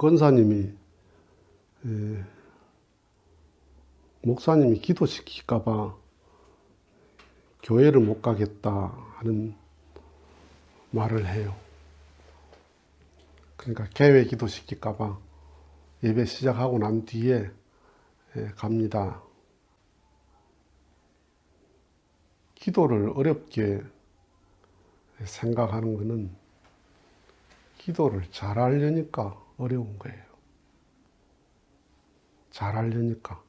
권사님이 목사님이 기도시킬까 봐 교회를 못 가겠다 하는 말을 해요. 그러니까 개회 기도시킬까 봐 예배 시작하고 난 뒤에 갑니다. 기도를 어렵게 생각하는 것은 기도를 잘하려니까 어려운 거예요. 잘하려니까.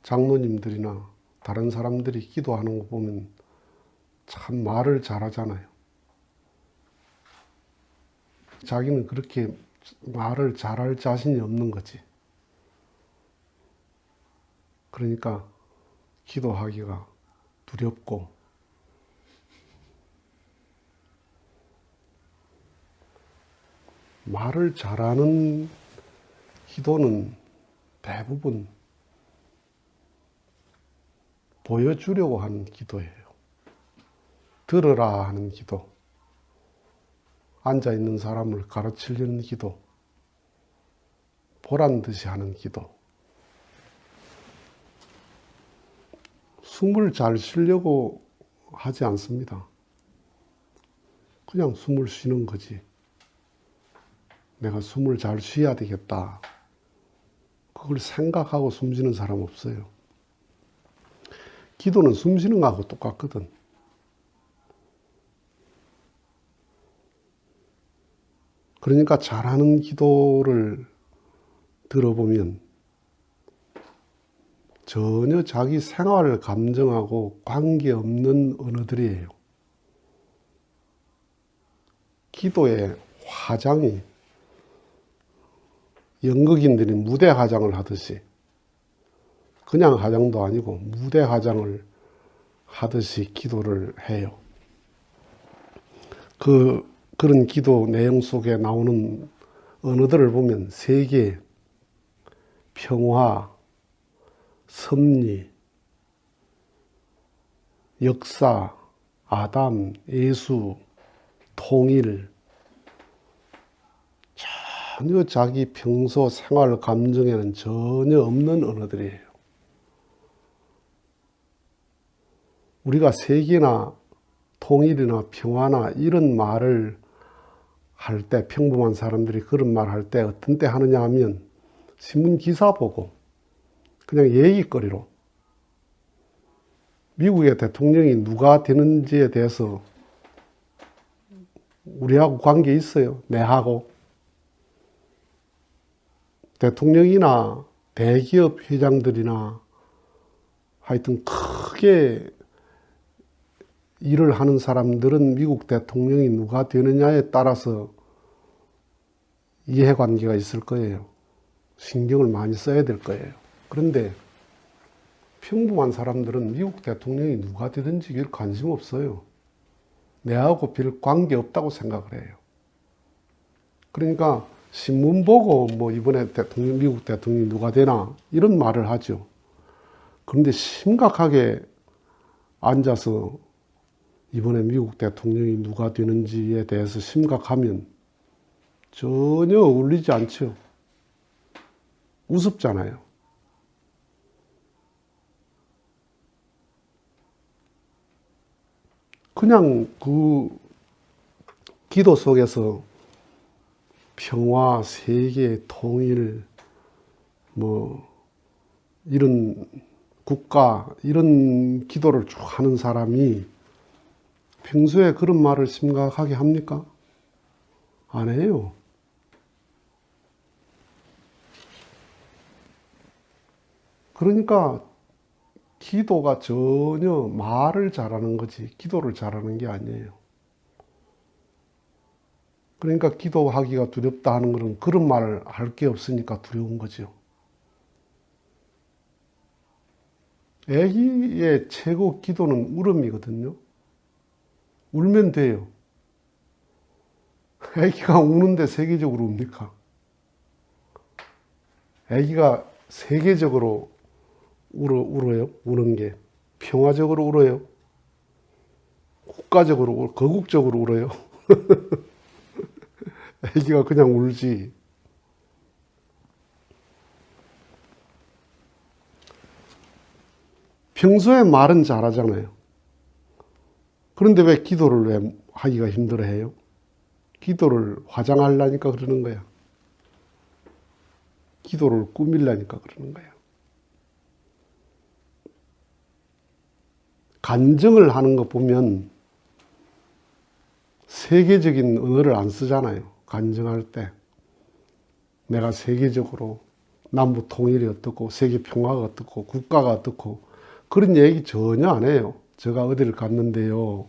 장로님들이나 다른 사람들이 기도하는 거 보면 참 말을 잘하잖아요. 자기는 그렇게 말을 잘할 자신이 없는 거지. 그러니까 기도하기가 두렵고 말을 잘하는 기도는 대부분 보여주려고 하는 기도예요. 들으라 하는 기도, 앉아있는 사람을 가르치려는 기도, 보란 듯이 하는 기도. 숨을 잘 쉬려고 하지 않습니다. 그냥 숨을 쉬는 거지. 내가 숨을 잘 쉬어야 되겠다. 그걸 생각하고 숨 쉬는 사람 없어요. 기도는 숨 쉬는 거하고 똑같거든. 그러니까 잘하는 기도를 들어보면 전혀 자기 생활을 감정하고 관계없는 언어들이에요. 기도의 화장이 연극인들이 무대 화장을 하듯이, 그냥 화장도 아니고 무대 화장을 하듯이 기도를 해요. 그런 기도 내용 속에 나오는 언어들을 보면 세계, 평화, 섭리, 역사, 아담, 예수, 통일, 전혀 자기 평소 생활 감정에는 전혀 없는 언어들이에요. 우리가 세계나 통일이나 평화나 이런 말을 할 때, 평범한 사람들이 그런 말 할 때 어떤 때 하느냐 하면 신문 기사 보고 그냥 얘기거리로, 미국의 대통령이 누가 되는지에 대해서 우리하고 관계 있어요? 내하고. 대통령이나 대기업 회장들이나 하여튼 크게 일을 하는 사람들은 미국 대통령이 누가 되느냐에 따라서 이해관계가 있을 거예요. 신경을 많이 써야 될 거예요. 그런데 평범한 사람들은 미국 대통령이 누가 되든지 별 관심 없어요. 내하고 별 관계 없다고 생각을 해요. 그러니까 신문 보고 뭐 이번에 미국 대통령이 누가 되나 이런 말을 하죠. 그런데 심각하게 앉아서 이번에 미국 대통령이 누가 되는지에 대해서 심각하면 전혀 어울리지 않죠. 우습잖아요. 그냥 그 기도 속에서 평화, 세계, 통일, 뭐 이런 국가, 이런 기도를 쭉 하는 사람이 평소에 그런 말을 심각하게 합니까? 안 해요. 그러니까 기도가 전혀 말을 잘하는 거지 기도를 잘하는 게 아니에요. 그러니까 기도하기가 두렵다 하는 것은 그런 말을 할 게 없으니까 두려운 거죠. 애기의 최고 기도는 울음이거든요. 울면 돼요. 애기가 우는데 세계적으로 웁니까? 애기가 세계적으로 울어요? 우는 게. 평화적으로 울어요? 국가적으로, 거국적으로 울어요? 애기가 그냥 울지. 평소에 말은 잘하잖아요. 그런데 왜 기도를 왜 하기가 힘들어해요? 기도를 화장하려니까 그러는 거야. 기도를 꾸밀려니까 그러는 거야. 간증을 하는 거 보면 세계적인 언어를 안 쓰잖아요. 간증할 때. 내가 세계적으로 남북 통일이 어떻고 세계 평화가 어떻고 국가가 어떻고 그런 얘기 전혀 안 해요. 제가 어디를 갔는데요.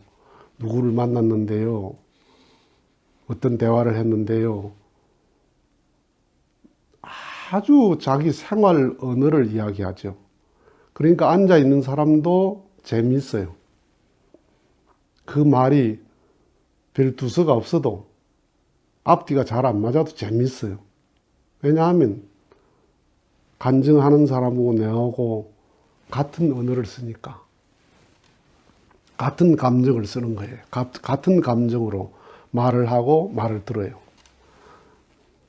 누구를 만났는데요. 어떤 대화를 했는데요. 아주 자기 생활 언어를 이야기하죠. 그러니까 앉아 있는 사람도 재미있어요. 그 말이 별 두서가 없어도 앞뒤가 잘 안 맞아도 재미있어요. 왜냐하면 간증하는 사람하고 내하고 같은 언어를 쓰니까. 같은 감정을 쓰는 거예요. 같은 감정으로 말을 하고 말을 들어요.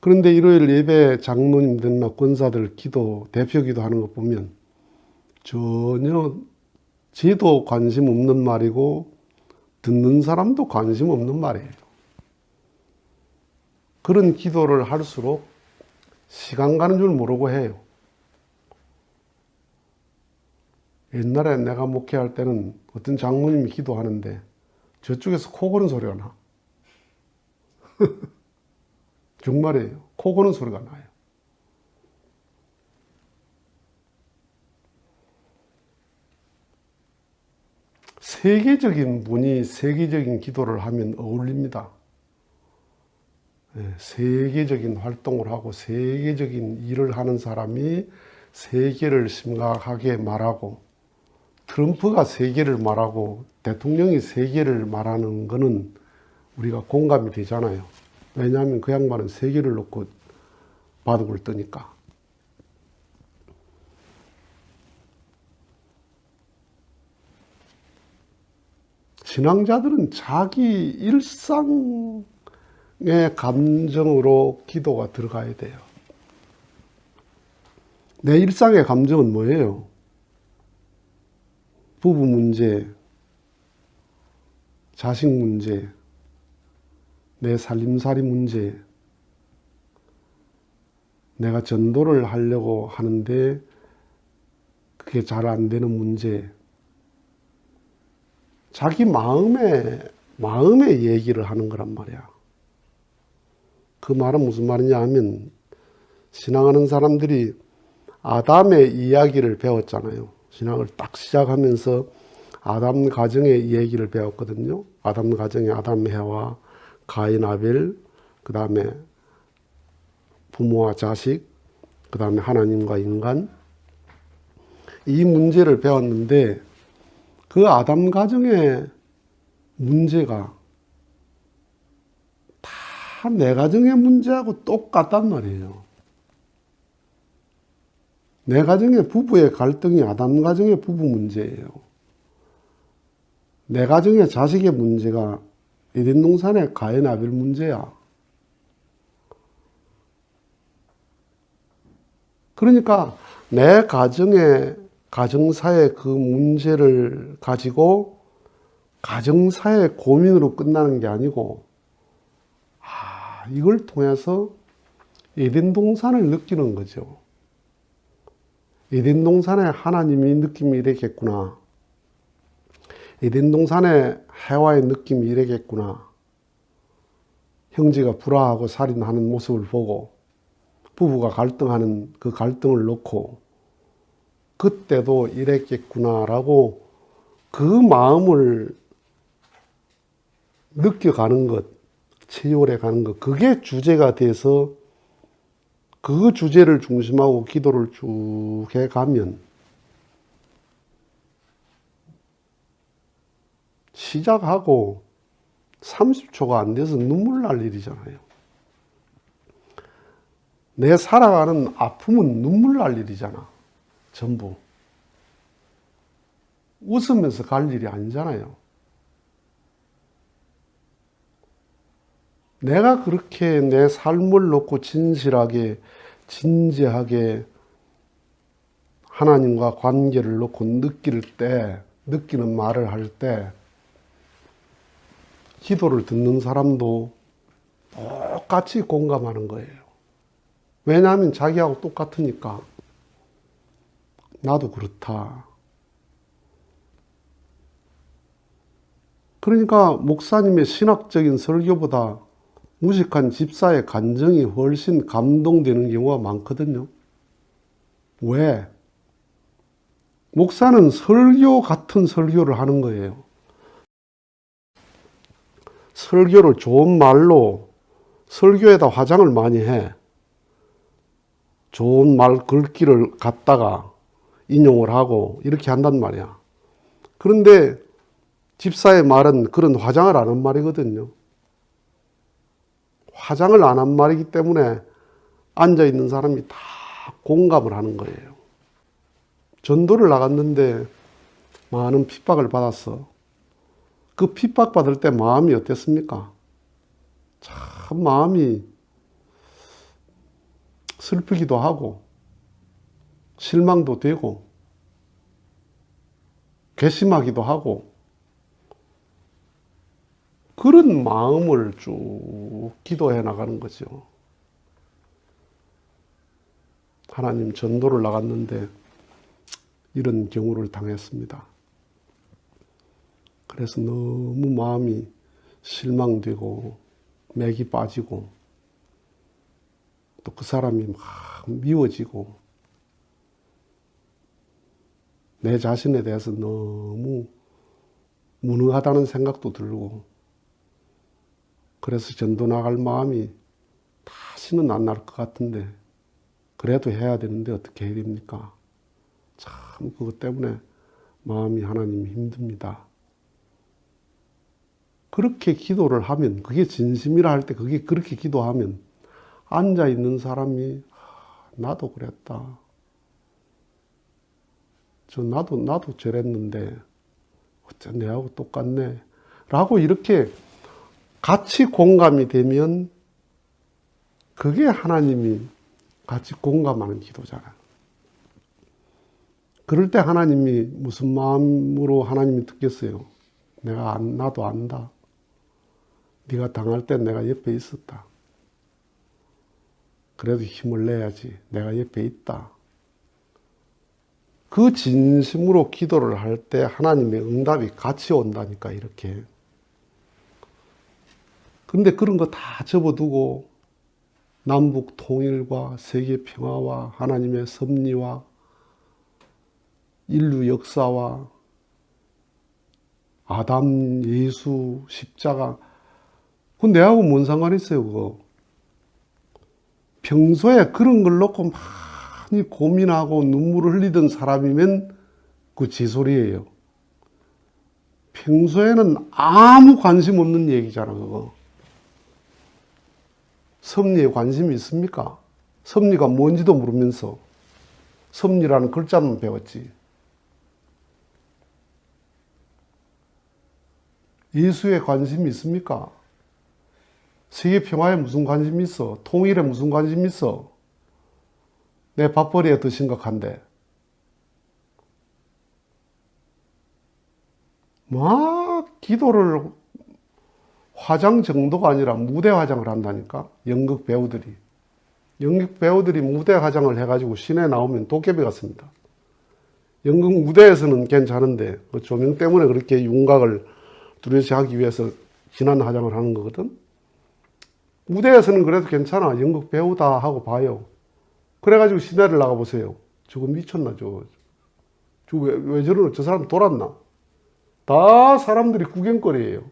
그런데 일요일 예배 장로님들이나 권사들 기도, 대표 기도하는 거 보면 전혀 지도 관심 없는 말이고 듣는 사람도 관심 없는 말이에요. 그런 기도를 할수록 시간 가는 줄 모르고 해요. 옛날에 내가 목회할 때는 어떤 장로님이 기도하는데 저쪽에서 코 고는 소리가 나. 정말이에요. 코 고는 소리가 나요. 세계적인 분이 세계적인 기도를 하면 어울립니다. 세계적인 활동을 하고 세계적인 일을 하는 사람이 세계를 심각하게 말하고 트럼프가 세계를 말하고 대통령이 세계를 말하는 거는 우리가 공감이 되잖아요. 왜냐하면 그 양반은 세계를 놓고 바둑을 뜨니까. 신앙자들은 자기 일상의 감정으로 기도가 들어가야 돼요. 내 일상의 감정은 뭐예요? 부부 문제, 자식 문제, 내 살림살이 문제, 내가 전도를 하려고 하는데 그게 잘 안 되는 문제, 자기 마음의 얘기를 하는 거란 말이야. 그 말은 무슨 말이냐 하면 신앙하는 사람들이 아담의 이야기를 배웠잖아요. 신앙을 딱 시작하면서 아담 가정의 얘기를 배웠거든요. 아담 가정의 아담 해와 가인 아벨, 그 다음에 부모와 자식, 그 다음에 하나님과 인간, 이 문제를 배웠는데 그 아담 가정의 문제가 다 내 가정의 문제하고 똑같단 말이에요. 내 가정의 부부의 갈등이 아담 가정의 부부 문제예요. 내 가정의 자식의 문제가 에덴 동산의 가인 아벨 문제야. 그러니까 내 가정사의 그 문제를 가지고 가정사의 고민으로 끝나는 게 아니고 이걸 통해서 에덴 동산을 느끼는 거죠. 에덴 동산에 하나님의 느낌이 이랬겠구나. 에덴 동산에 해와의 느낌이 이랬겠구나. 형제가 불화하고 살인하는 모습을 보고 부부가 갈등하는 그 갈등을 놓고 그때도 이랬겠구나라고 그 마음을 느껴가는 것, 체열해 가는 것, 그게 주제가 돼서 그 주제를 중심하고 기도를 쭉 해가면 시작하고 30초가 안 돼서 눈물 날 일이잖아요. 내 살아가는 아픔은 눈물 날 일이잖아. 전부. 웃으면서 갈 일이 아니잖아요. 내가 그렇게 내 삶을 놓고 진실하게, 진지하게 하나님과 관계를 놓고 느끼는 말을 할 때, 기도를 듣는 사람도 똑같이 공감하는 거예요. 왜냐하면 자기하고 똑같으니까. 나도 그렇다. 그러니까 목사님의 신학적인 설교보다 무식한 집사의 간증이 훨씬 감동되는 경우가 많거든요. 왜? 목사는 설교 같은 설교를 하는 거예요. 설교를 좋은 말로 설교에다 화장을 많이 해. 좋은 말 글귀를 갖다가 인용을 하고 이렇게 한단 말이야. 그런데 집사의 말은 그런 화장을 안 한 말이거든요. 화장을 안 한 말이기 때문에 앉아있는 사람이 다 공감을 하는 거예요. 전도를 나갔는데 많은 핍박을 받았어. 그 핍박 받을 때 마음이 어땠습니까? 참 마음이 슬프기도 하고 실망도 되고 괘씸하기도 하고 그런 마음을 쭉 기도해 나가는 거죠. 하나님, 전도를 나갔는데 이런 경우를 당했습니다. 그래서 너무 마음이 실망되고 맥이 빠지고 또 그 사람이 막 미워지고 내 자신에 대해서 너무 무능하다는 생각도 들고 그래서 전도 나갈 마음이 다시는 안 날 것 같은데 그래도 해야 되는데 어떻게 해야 됩니까? 참 그것 때문에 마음이 하나님 힘듭니다. 그렇게 기도를 하면 그게 진심이라 할 때 그게 그렇게 기도하면 앉아있는 사람이 나도 그랬다. 나도 저랬는데 어째 내하고 똑같네. 라고 이렇게 같이 공감이 되면 그게 하나님이 같이 공감하는 기도잖아요. 그럴 때 하나님이 무슨 마음으로 하나님이 듣겠어요? 나도 안다. 네가 당할 때 내가 옆에 있었다. 그래도 힘을 내야지. 내가 옆에 있다. 그 진심으로 기도를 할 때 하나님의 응답이 같이 온다니까, 이렇게. 근데 그런 거 다 접어두고 남북 통일과 세계 평화와 하나님의 섭리와 인류 역사와 아담, 예수, 십자가, 그건 내하고 뭔 상관이 있어요, 그거. 평소에 그런 걸 놓고 많이 고민하고 눈물을 흘리던 사람이면 그 지소리예요. 평소에는 아무 관심 없는 얘기잖아, 그거. 섭리에 관심이 있습니까? 섭리가 뭔지도 모르면서 섭리라는 글자만 배웠지. 예수에 관심이 있습니까? 세계 평화에 무슨 관심이 있어? 통일에 무슨 관심이 있어? 내 밥벌이에 더 심각한데. 막 기도를 화장 정도가 아니라 무대 화장을 한다니까. 연극 배우들이 무대 화장을 해가지고 시내에 나오면 도깨비 같습니다. 연극 무대에서는 괜찮은데 그 조명 때문에 그렇게 윤곽을 뚜렷이 하기 위해서 진한 화장을 하는 거거든. 무대에서는 그래도 괜찮아. 연극 배우다 하고 봐요. 그래가지고 시내를 나가보세요. 저거 미쳤나 저거. 왜 저러나, 저 사람 돌았나. 다 사람들이 구경거리예요.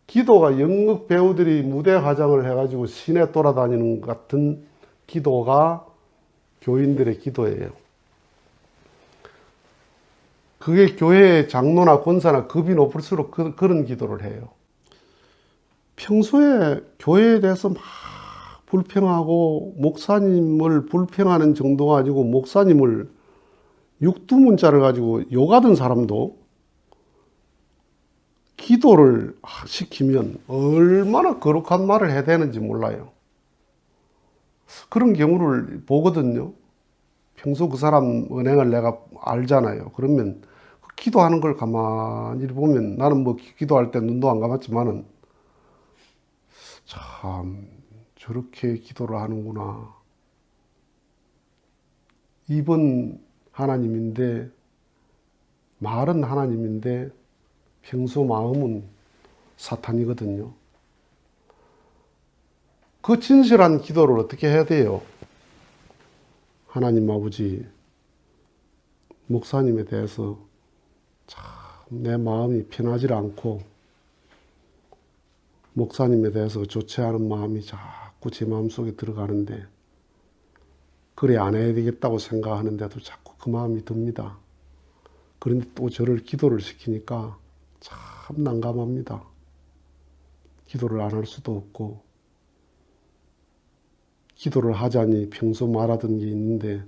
기도가 연극 배우들이 무대 화장을 해가지고 시내 돌아다니는 것 같은 기도가 교인들의 기도예요. 그게 교회의 장로나 권사나 급이 높을수록 그런 기도를 해요. 평소에 교회에 대해서 막 불평하고 목사님을 불평하는 정도 가지고 목사님을 육두문자를 가지고 욕하던 사람도 기도를 시키면 얼마나 거룩한 말을 해야 되는지 몰라요. 그런 경우를 보거든요. 평소 그 사람 은행을 내가 알잖아요. 그러면 기도하는 걸 가만히 보면 나는 뭐 기도할 때 눈도 안 감았지만은 참 저렇게 기도를 하는구나. 입은 하나님인데 말은 하나님인데 평소 마음은 사탄이거든요. 그 진실한 기도를 어떻게 해야 돼요? 하나님 아버지, 목사님에 대해서 참 내 마음이 편하지 않고 목사님에 대해서 좋지 않은 마음이 자꾸 제 마음속에 들어가는데 그래 안 해야 되겠다고 생각하는데도 자꾸 그 마음이 듭니다. 그런데 또 저를 기도를 시키니까 참 난감합니다. 기도를 안 할 수도 없고 기도를 하자니 평소 말하던 게 있는데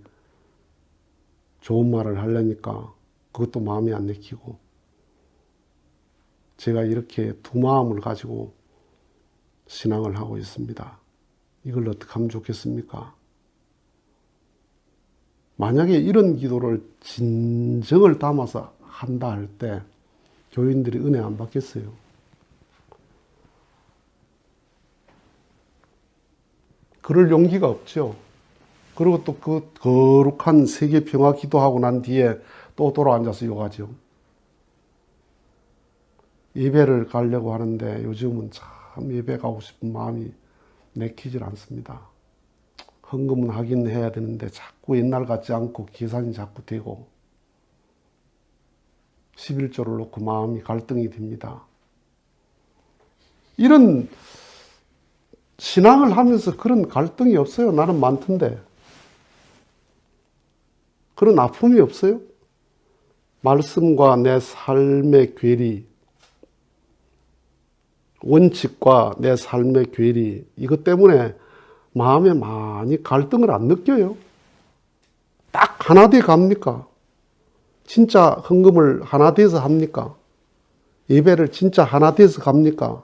좋은 말을 하려니까 그것도 마음이 안 내키고 제가 이렇게 두 마음을 가지고 신앙을 하고 있습니다. 이걸 어떻게 하면 좋겠습니까? 만약에 이런 기도를 진정을 담아서 한다 할 때 교인들이 은혜 안 받겠어요? 그럴 용기가 없죠. 그리고 또 그 거룩한 세계 평화 기도하고 난 뒤에 또 돌아앉아서 욕하죠. 예배를 가려고 하는데 요즘은 참 예배 가고 싶은 마음이 내키질 않습니다. 헌금은 하긴 해야 되는데 자꾸 옛날 같지 않고 계산이 자꾸 되고 11조를 놓고 마음이 갈등이 됩니다. 이런 신앙을 하면서 그런 갈등이 없어요. 나는 많던데. 그런 아픔이 없어요. 말씀과 내 삶의 괴리, 원칙과 내 삶의 괴리, 이것 때문에 마음에 많이 갈등을 안 느껴요. 딱 하나 돼 갑니까? 진짜 헌금을 하나 돼서 합니까? 예배를 진짜 하나 돼서 갑니까?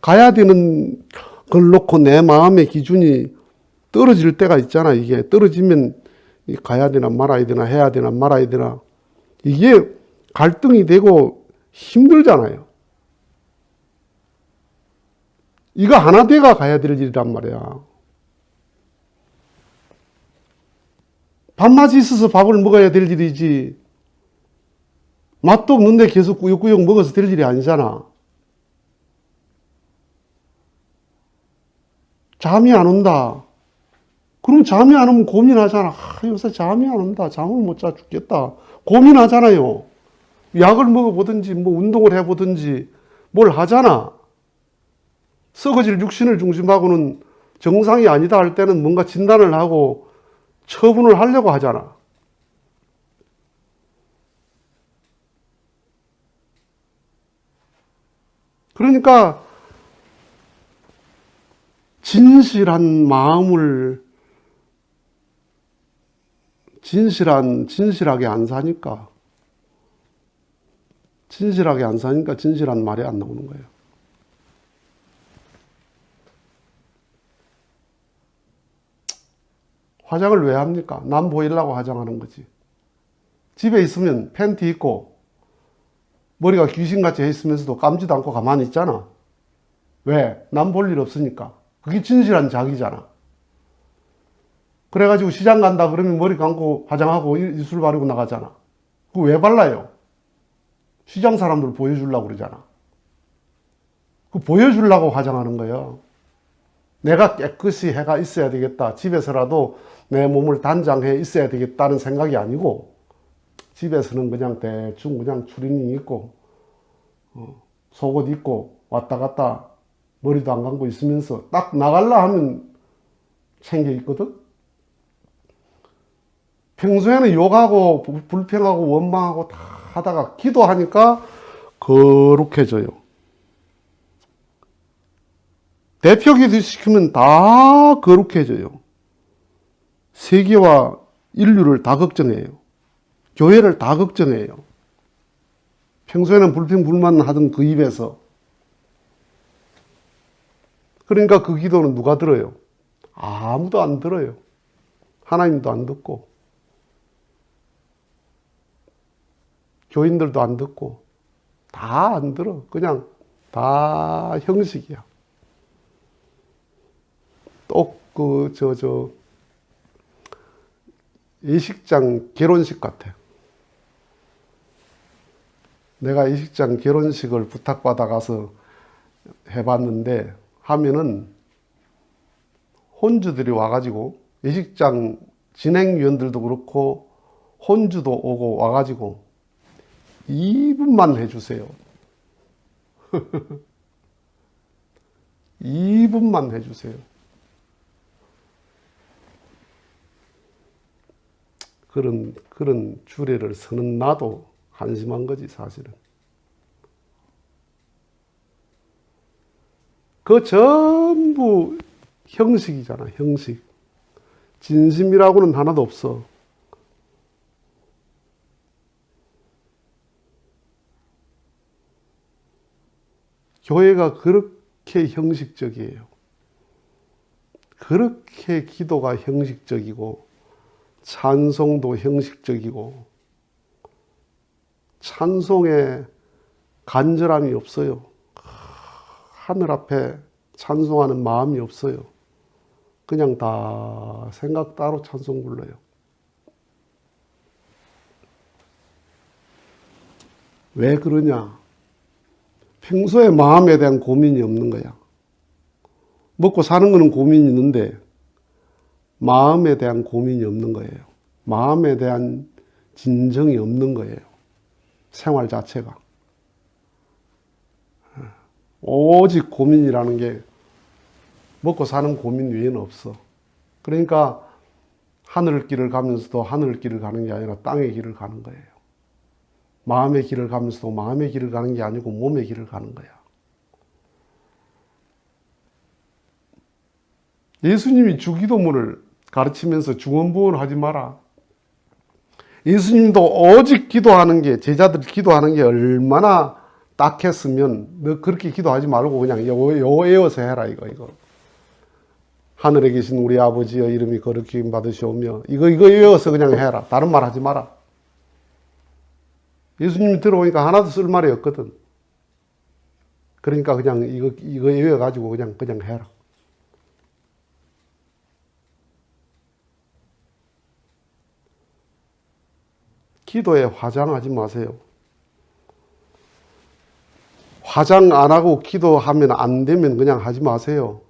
가야 되는 걸 놓고 내 마음의 기준이 떨어질 때가 있잖아. 이게 떨어지면 가야 되나 말아야 되나 해야 되나 말아야 되나 이게 갈등이 되고 힘들잖아요. 이거 하나 돼가 가야 될 일이란 말이야. 밥맛이 있어서 밥을 먹어야 될 일이지 맛도 없는데 계속 꾸역꾸역 먹어서 될 일이 아니잖아. 잠이 안 온다. 그럼 잠이 안 오면 고민하잖아. 요새 잠이 안 온다. 잠을 못 자 죽겠다. 고민하잖아요. 약을 먹어보든지 뭐 운동을 해보든지 뭘 하잖아. 썩어질 육신을 중심하고는 정상이 아니다 할 때는 뭔가 진단을 하고 처분을 하려고 하잖아. 그러니까 진실한 마음을 진실하게 안 사니까 진실한 말이 안 나오는 거예요. 화장을 왜 합니까? 남 보이려고 화장하는 거지. 집에 있으면 팬티 입고 머리가 귀신같이 해 있으면서도 감지도 않고 가만히 있잖아. 왜? 남 볼 일 없으니까. 그게 진실한 자기잖아. 그래가지고 시장 간다 그러면 머리 감고 화장하고 이술 바르고 나가잖아. 그거 왜 발라요? 시장 사람들 보여주려고 그러잖아. 그 보여주려고 화장하는 거예요. 내가 깨끗이 해가 있어야 되겠다. 집에서라도 내 몸을 단장해 있어야 되겠다는 생각이 아니고 집에서는 그냥 대충 그냥 추리닝 입고 속옷 입고 왔다 갔다 머리도 안 감고 있으면서 딱 나갈라 하면 챙겨 있거든. 평소에는 욕하고 불평하고 원망하고 다 하다가 기도하니까 거룩해져요. 대표 기도시키면 다 거룩해져요. 세계와 인류를 다 걱정해요. 교회를 다 걱정해요. 평소에는 불평불만 하던 그 입에서. 그러니까 그 기도는 누가 들어요? 아무도 안 들어요. 하나님도 안 듣고, 교인들도 안 듣고, 다 안 들어. 그냥 다 형식이야. 또 예식장 결혼식 같아. 내가 예식장 결혼식을 부탁받아 가서 해봤는데, 하면은 혼주들이 와가지고, 예식장 진행위원들도 그렇고 혼주도 오고 와가지고 2분만 해주세요. 2분만 해주세요. 그런 주례를 서는 나도 한심한 거지, 사실은. 그 전부 형식이잖아, 형식. 진심이라고는 하나도 없어. 교회가 그렇게 형식적이에요. 그렇게 기도가 형식적이고, 찬송도 형식적이고, 찬송에 간절함이 없어요. 하늘 앞에 찬송하는 마음이 없어요. 그냥 다 생각 따로 찬송 불러요. 왜 그러냐? 평소에 마음에 대한 고민이 없는 거야. 먹고 사는 거는 고민이 있는데 마음에 대한 고민이 없는 거예요. 마음에 대한 진정이 없는 거예요. 생활 자체가. 오직 고민이라는 게 먹고 사는 고민 외에는 없어. 그러니까 하늘길을 가면서도 하늘길을 가는 게 아니라 땅의 길을 가는 거예요. 마음의 길을 가면서도 마음의 길을 가는 게 아니고 몸의 길을 가는 거야. 예수님이 주기도문을 가르치면서 중언부언 하지 마라. 예수님도 오직 기도하는 게, 제자들 기도하는 게 얼마나 딱했으면 너 그렇게 기도하지 말고 그냥 요 외워서 해라, 이거. 하늘에 계신 우리 아버지의 이름이 거룩히 여김 받으시오며, 이거 외워서 그냥 해라. 다른 말 하지 마라. 예수님이 들어오니까 하나도 쓸 말이 없거든. 그러니까 그냥 이거 외워가지고 그냥 해라. 기도에 화장하지 마세요. 화장 안 하고 기도하면 안 되면 그냥 하지 마세요.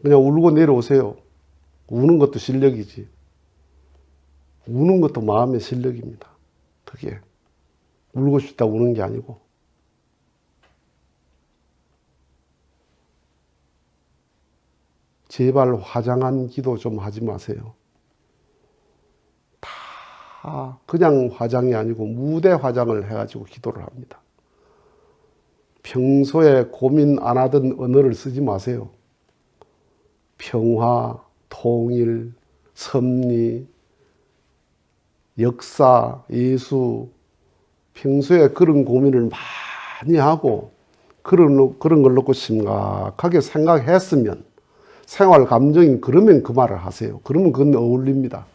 그냥 울고 내려오세요. 우는 것도 실력이지. 우는 것도 마음의 실력입니다. 그게 울고 싶다 우는 게 아니고. 제발 화장한 기도 좀 하지 마세요. 다 그냥 화장이 아니고 무대 화장을 해가지고 기도를 합니다. 평소에 고민 안 하던 언어를 쓰지 마세요. 평화, 통일, 섭리, 역사, 예수, 평소에 그런 고민을 많이 하고 그런 걸 놓고 심각하게 생각했으면, 생활 감정이 그러면 그 말을 하세요. 그러면 그건 어울립니다.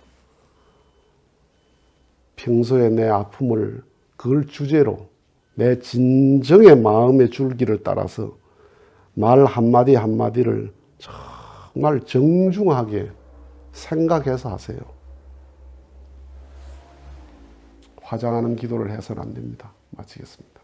평소에 내 아픔을 그걸 주제로 내 진정의 마음의 줄기를 따라서 말 한마디 한마디를 정말 정중하게 생각해서 하세요. 화장하는 기도를 해서는 안 됩니다. 마치겠습니다.